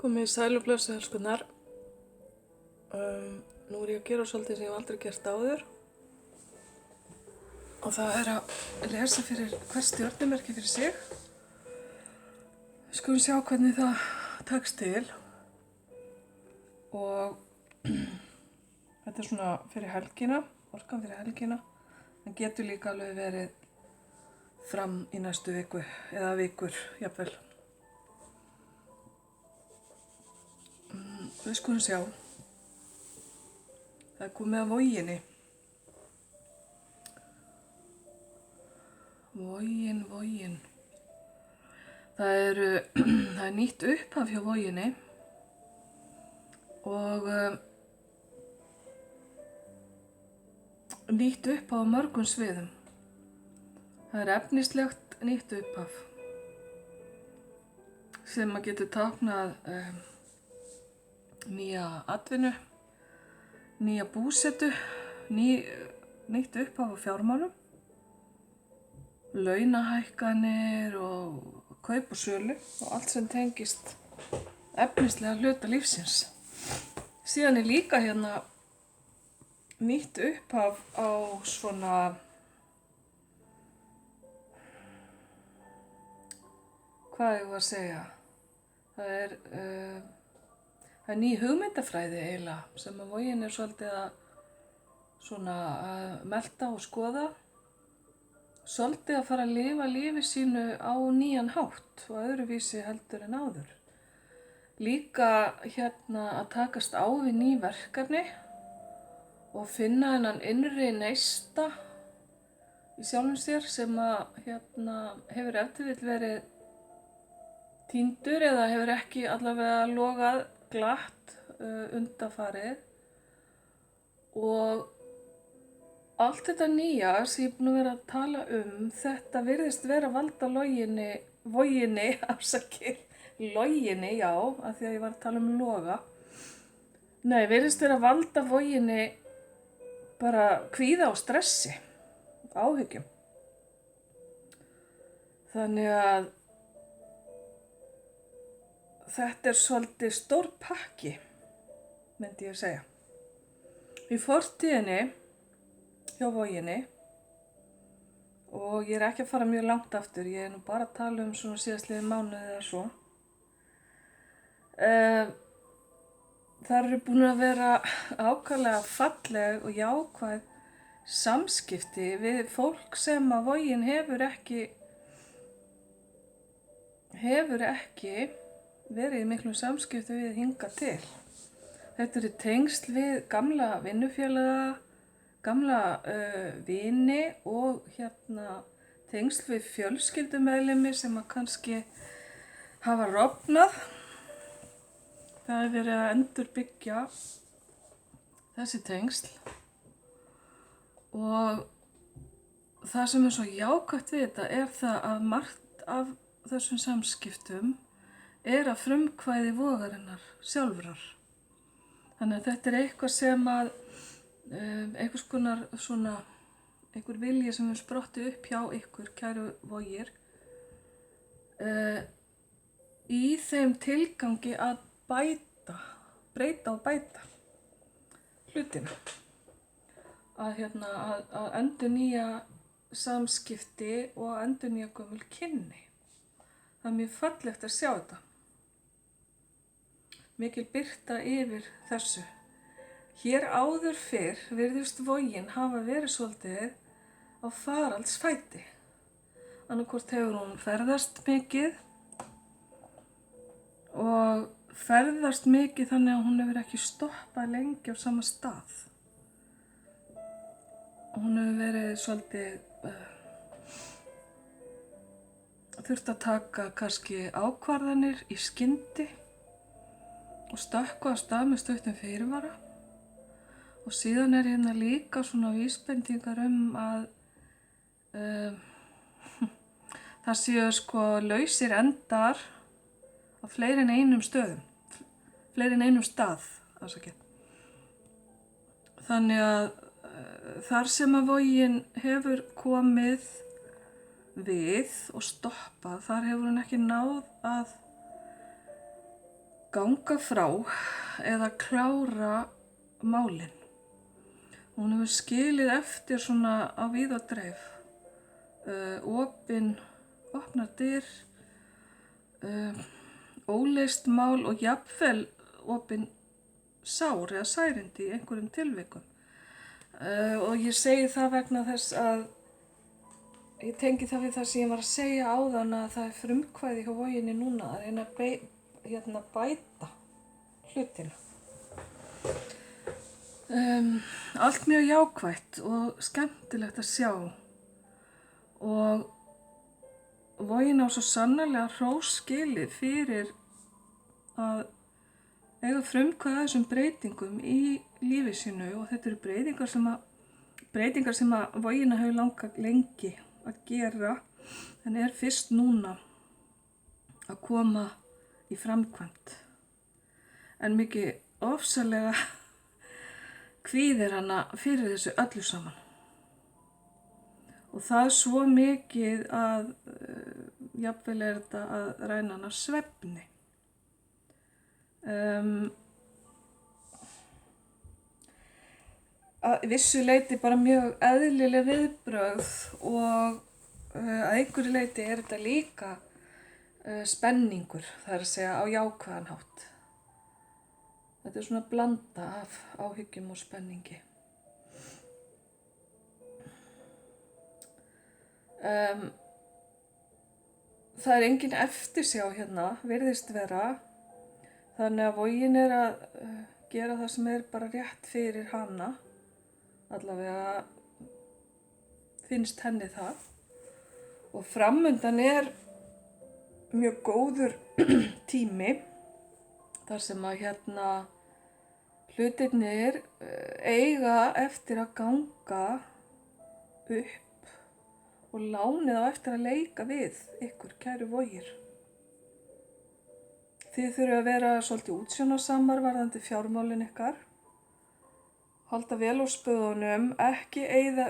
Komið í sæl og blessu elskunnar. Nú er ég að gera svolítið sem ég hef aldrei gert áður. Og það er að lesa fyrir hvert stjörnumerki fyrir sig. Við skulum sjá hvernig það tekst til. Og þetta er svona fyrir helgina, orkan fyrir helgina. En getur líka alveg verið fram í næstu viku eða vikur, jafnvel. Við skulum sjá. Það er komið að Voginni. Vogin. Það er nýtt upphaf hjá Voginni og nýtt upphaf á mörgum sviðum. Það er efnislegt nýtt upphaf sem að getur táknað nýja atvinnu, nýja búsetu, nýtt upphaf á fjármálum, launahækkanir og kaup og sölu og allt sem tengist efnislega hluta lífsins. Síðan er líka hérna nýtt upphaf á svona hvað ég var að segja. Það er ný hugmyndafræði eiginlega sem að Vogin er svolítið að melta og skoða. Svolítið að fara að lifa lífi sínu á nýjan hátt og öðruvísi heldur en áður. Líka hérna að takast á við ný verkefni og finna þennan innri neista í sjálfum sér sem að hefur ef til vill verið týndur eða hefur ekki allavega logað glatt undanfarið. Og allt þetta nýja sem ég er búin að vera að tala þetta virðist vera að valda Voginni, loginni, já, af því að ég var að tala loga. Nei, virðist vera að valda Voginni bara kvíða og stressi, áhyggjum. Þannig að þetta er svolítið stór pakki, myndi ég segja. Í fortíðinni hjá Voginni, og ég er ekki að fara mjög langt aftur, ég er nú bara að tala svona síðastliðin mánuði eða svo. Það eru búin að vera ákaflega falleg og jákvæð samskipti við fólk sem að Vogin hefur ekki verið í miklum samskipti við hingað til. Þetta eru tengsl við gamla vinnufélaga, gamla vini og tengsl við fjölskyldumeðlimi sem að kannski hafa rofnað. Það er verið að endurbyggja þessi tengsl og það sem er svo jákvætt við þetta er það að margt af þessum samskiptum er að frumkvæði vogarinnar sjálfrar. Þannig að þetta er eitthvað sem að einhvers konar svona einhver vilji sem er sprottið upp hjá ykkur, kæru Vogir, í þeim tilgangi að breyta og bæta hlutina. Að endurnýja samskipti og endurnýja gömul kynni. Það er mjög fallegt að sjá þetta. Mikil birta yfir þessu. Hér áður fyrr virðist Vogin hafa verið svolítið á faraldsfæti. Annaðhvort hefur hún ferðast mikið og ferðast mikið þannig að hún hefur ekki stoppað lengi á sama stað. Hún hefur verið svolítið þurft að taka kannski ákvarðanir í skyndi og stökkva af stað með stuttum fyrirvara. Og síðan er hérna líka svona vísbendingar að það séu lausir endar á fleiri en einum stöðum, fleiri en einum stað, Þannig að þar sem að Vogin hefur komið við og stoppað, þar hefur hún ekki náð að ganga frá eða klára málin. Hún hefur skilið eftir svona á víð og dreif, opnar dyr, óleyst mál og jafnvel opin sár eða særindi í einhverjum tilvikum. Og ég segi það vegna þess að ég tengi það við það sem ég var að segja áðan að það frumkvæði hjá Voginni núna að reyna að bæta hlutina. Allt mjög jákvætt og skemmtilegt að sjá og Vogin á svo sannarlega hrós skilið fyrir að eiga frumkvæði að þessum breytingum í lífi sínu og þetta eru breytingar sem að Vogina hefur langað lengi að gera en fyrst núna að koma í framkvæmd. En mikið ofsalega kvíðir hana fyrir þessu öllu saman. Og það svo mikið að jafnvel þetta að ræna hana svefni. Að vissu leyti bara mjög eðlileg viðbrögð og að einhverju leyti þetta líka spenningur, það að segja á jákvæðan hátt. Þetta svona blanda af áhyggjum og spenningi. Það engin eftirsjá hérna, virðist vera, þannig að Vogin að gera það sem bara rétt fyrir hana, allavega finnst henni það. Og framundan mjög góður tími, þar sem að hlutirnir eiga eftir að ganga upp og lánið á eftir að leika við ykkur, kæru Vogir. Þið þurfið að vera svolítið útsjónarsamar varðandi fjármálin ykkar, halda vel á spöðunum, ekki eyða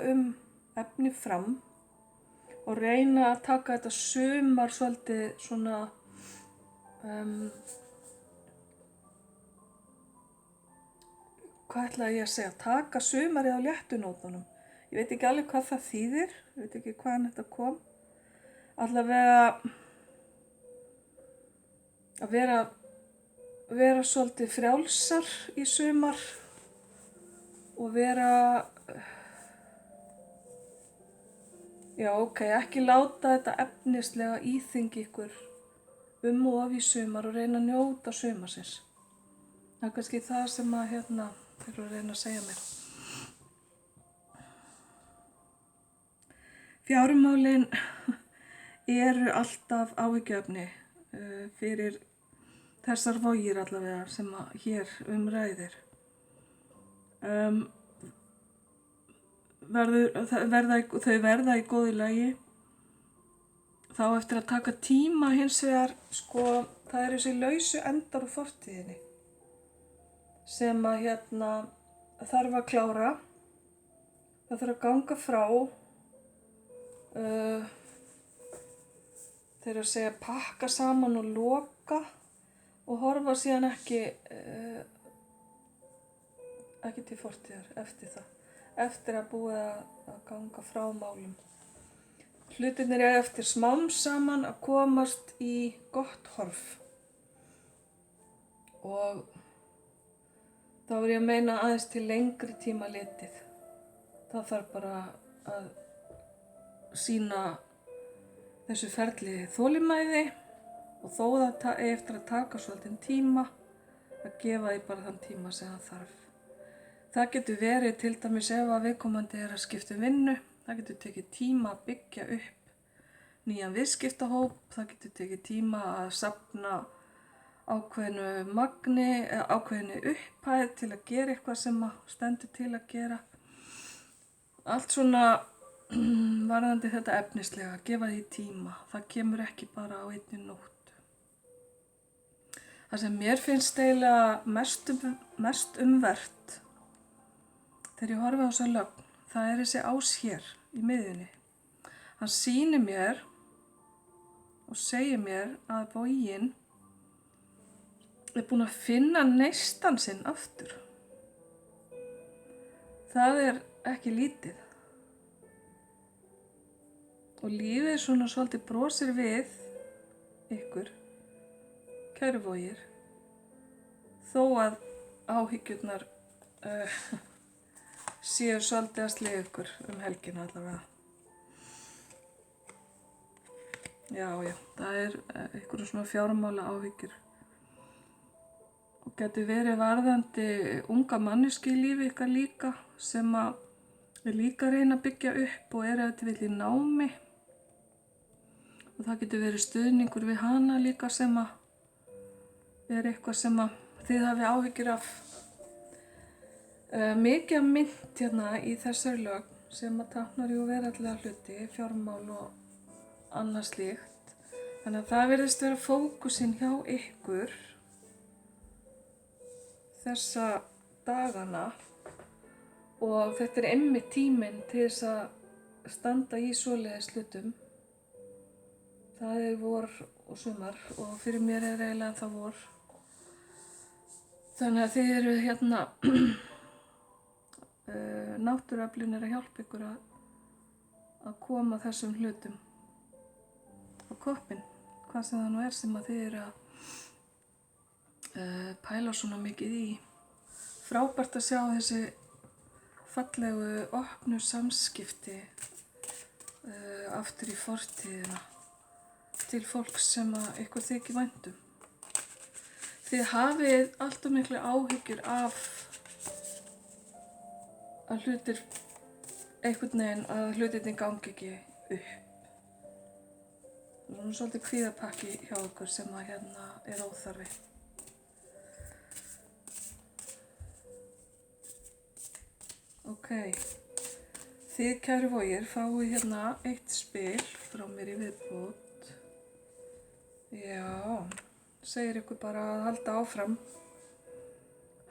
efni fram og reyna að taka þetta sumar svolítið svona hvað ætlaði ég að segja, taka sumarið á léttunótunum. Ég veit ekki alveg hvað það þýðir, ég veit ekki hvaðan þetta kom. Allavega að vera svolítið frjálsar í sumar og vera, ekki láta þetta efnislega íþyngi ykkur og of í sumar og reyna að njóta sumarsins. Það kannski það sem að þeir eru að reyna að segja mér. Fjármálin eru alltaf áhyggjuefni fyrir þessar Vogir allavega sem að hér ræðir. Þau verða í góðu lagi. Þá eftir að taka tíma hins vegar, það eru þessi lausu endar úr fortíðinni sem að þarf að klára. Það þarf að ganga frá. Þeir að segja pakka saman og loka og horfa síðan ekki til fortíðar eftir það. Eftir að búið að ganga frá málum. Hlutirnir eftir smám saman að komast í gott horf. Og þá er ég að meina aðeins til lengri tíma litið. Það þarf bara að sýna þessu ferli þolinmæði og þó það eftir að taka svolítinn tíma að gefa því bara þann tíma sem það þarf. Það getur verið til dæmis ef að viðkomandi að skipta vinnu, það getur tekið tíma að byggja upp nýjan viðskiptahóp, það getur tekið tíma að safna ákveðnu magni, ákveðnu upphæð til að gera eitthvað sem stendur til að gera. Allt svona varðandi þetta efnislega, gefa því tíma, það kemur ekki bara á einni nóttu. Það sem mér finnst eiginlega mest umvert þegar ég horfi á þessa lögn, það þessi ás hér í miðjunni. Hann sýnir mér og segir mér að Vogin er búin að finna neistan sinn aftur. Það er ekki lítið. Og lífið svona svolítið brosir við ykkur, kæru Vogir, þó að áhyggjurnar séu svolítið að sliga ykkur helgina allavega. Já, það er einhverjum svona fjármála áhyggjur. Og getur verið varðandi unga manneski í lífi ykkar líka, sem að er líka að reyna að byggja upp og er ef til vill í námi. Og það getur verið stuðningur við hana líka, sem að er eitthvað sem að þið hafi áhyggjur af. Mikið af mynt hérna í þessari lögn sem að táknar jú veraldlega hluti, fjármál og annað slíkt. Þannig að það virðist vera fókusinn hjá ykkur þessa dagana, og þetta er einmitt tíminn til þess að standa í svoleiðis hlutum. Það er vor og sumar og fyrir mér er eiginlega það vor. Þannig að þið eru hérna, náttúruöflin er að hjálpa ykkur að koma þessum hlutum á koppinn, hvað sem það nú er sem að þið eru að pæla svona mikið í. Frábært að sjá þessi fallegu opnu samskipti aftur í fortíðina til fólks sem að ykkur þykir vænt um. Þið hafið alltaf miklu áhyggjur af að hlutir einhvern veginn, að hlutirnir gangi ekki upp. Það er svolítið kvíðapakki hjá ykkur sem að hérna er óþarfi. Ok, þið kæru Vogir fáið hérna eitt spil frá mér í viðbót. Já, segir ykkur bara að halda áfram.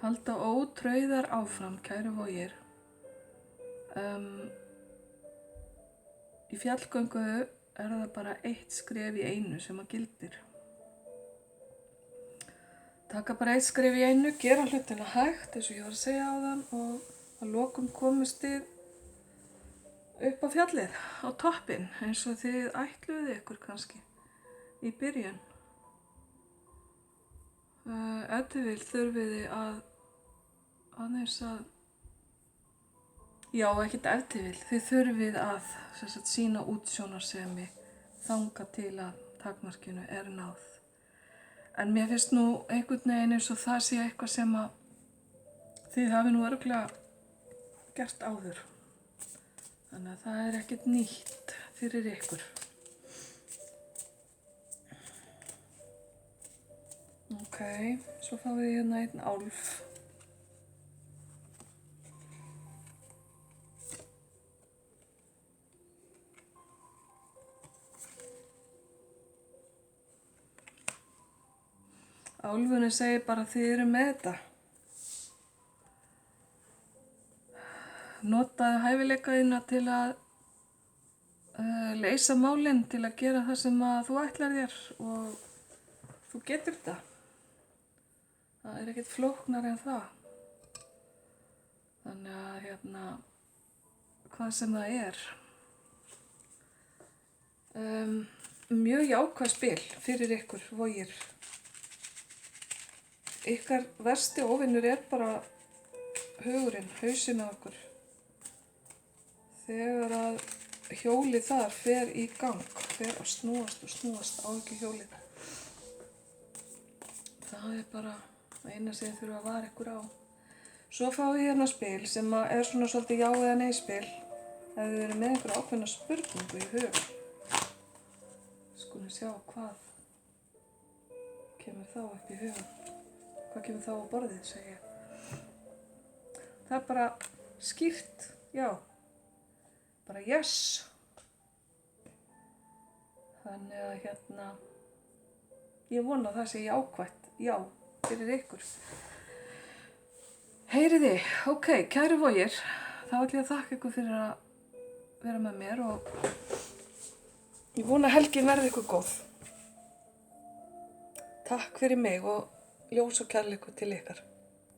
Halda ótrauðar áfram, kæru Vogir. Í fjallgöngu er það bara eitt skref í einu sem að gildir. Taka bara eitt skref í einu, gera hlutina hægt, eins og ég var að segja áðan, og að lokum komist þið upp á fjallið, á toppinn, eins og þið ætluðu ykkur kannski í byrjun. Ef þið vil þurfið þið aðeins að, já, ekkert ef þið vil, þið þurfið að sýna útsjónarsemi þangað til að takmarkinu er náð. En mér finnst nú einhvern veginn eins og það sé eitthvað sem að þið hafi nú örugglega gert áður. Þannig að það er ekkert nýtt fyrir ykkur. Ok, svo fáum við hérna einn álf. Álfunni segir bara þið eru með þetta. Notaðu hæfileika þína til að leysa málin, til að gera það sem að þú ætlar þér, og þú getur þetta. Það er ekkert flóknara en það. Þannig að hérna, hvað sem það er. Mjög jákvæð spil fyrir ykkur, Vogir. Ykkar versti óvinur er bara hugurinn, hausinn á okkur. Þegar að hjólið þar fer í gang, fer að snúast og snúast á ekki hjólið. Það er bara eina sem þurfa að vara ykkur á. Svo fáum við hérna spil sem er svona svolítið já eða nei spil. Ef þið eru með einhverja ákveðna spurningu í hug. Skulum sjá hvað kemur þá upp í hugan. Hvað kemur þá á borðið, segi ég. Það er bara skýrt, já. Bara yes. Þannig að hérna, ég vona að það sé jákvætt, já, fyrir ykkur. Heyriði, ok, kæru Vogir, þá ætlum ég að þakka ykkur fyrir að vera með mér og ég vona að helgin verði ykkur góð. Takk fyrir mig og ljós og kærleikur til ykkar.